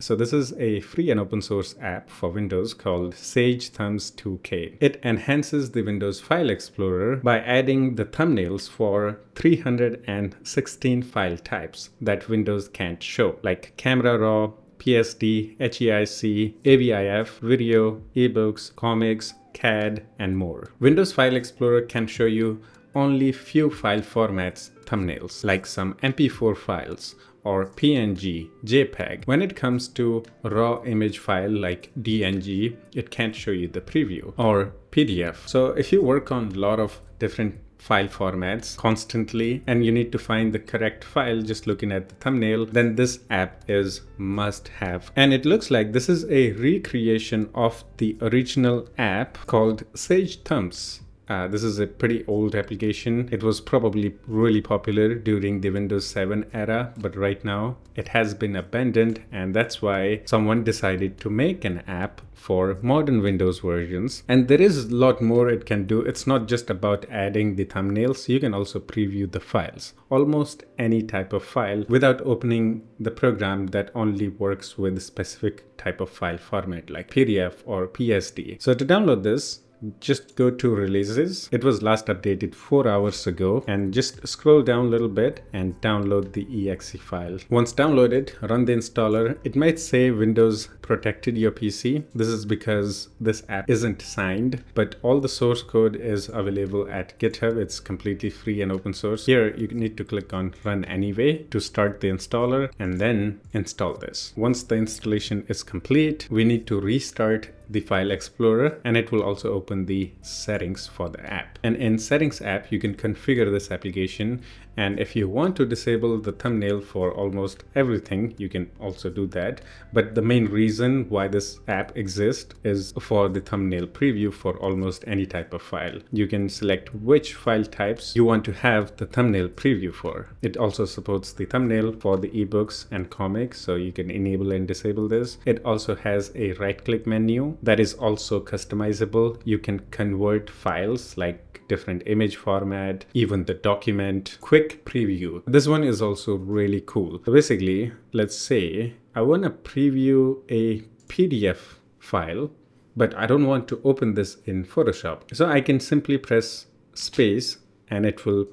So this is a free and open source app for Windows called Sage Thumbs 2K. It enhances the Windows File Explorer by adding the thumbnails for 316 file types that Windows can't show, like Camera Raw, PSD, HEIC, AVIF, video, ebooks, comics, CAD, and more. Windows File Explorer can show you only few file formats thumbnails, like some MP4 files or PNG, JPEG. When it comes to raw image file like DNG, it can't show you the preview, or PDF. So if you work on a lot of different file formats constantly and you need to find the correct file just looking at the thumbnail, then this app is must have. And it looks like this is a recreation of the original app called Sage Thumbs. This is a pretty old application. It was probably really popular during the Windows 7 era, but right now it has been abandoned, and that's why someone decided to make an app for modern Windows versions. And there is a lot more it can do. It's not just about adding the thumbnails. You can also preview the files, almost any type of file, without opening the program that only works with a specific type of file format like PDF or PSD. So to download this, just go to releases. It was last updated 4 hours ago, and just scroll down a little bit and download the exe file. Once downloaded, run the installer. It might say Windows protected your PC. This is because this app isn't signed, but all the source code is available at GitHub. It's completely free and open source. Here you need to click on run anyway to start the installer and then install this. Once the installation is complete, we need to restart the File Explorer, and it will also open the settings for the app. And in Settings app, you can configure this application. And if you want to disable the thumbnail for almost everything, you can also do that. But the main reason why this app exists is for the thumbnail preview for almost any type of file. You can select which file types you want to have the thumbnail preview for. It also supports the thumbnail for the ebooks and comics, so you can enable and disable this. It also has a right-click menu that is also customizable. You can convert files like different image format, even the document, quick preview. This one is also really cool. So basically, let's say I want to preview a PDF file, but I don't want to open this in Photoshop. So I can simply press space and it will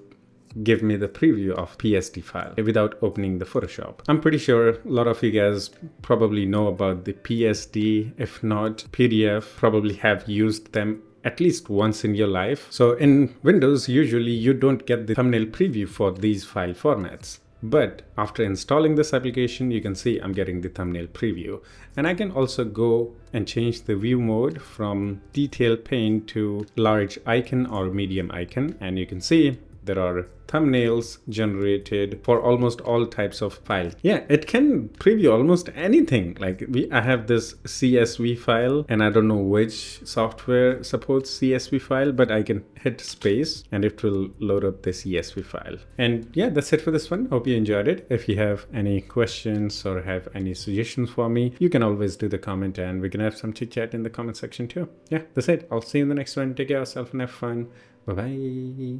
give me the preview of PSD file without opening the Photoshop. I'm pretty sure a lot of you guys probably know about the PSD. If not, PDF, probably have used them at least once in your life. So in Windows, usually you don't get the thumbnail preview for these file formats. But after installing this application, you can see I'm getting the thumbnail preview. And I can also go and change the view mode from detail pane to large icon or medium icon. And you can see there are thumbnails generated for almost all types of files. Yeah, it can preview almost anything. Like I have this CSV file, and I don't know which software supports CSV file, but I can hit space and it will load up the CSV file. And yeah, that's it for this one. Hope you enjoyed it. If you have any questions or have any suggestions for me, you can always do the comment and we can have some chit chat in the comment section too. Yeah, that's it. I'll see you in the next one. Take care of yourself and have fun. Bye-bye.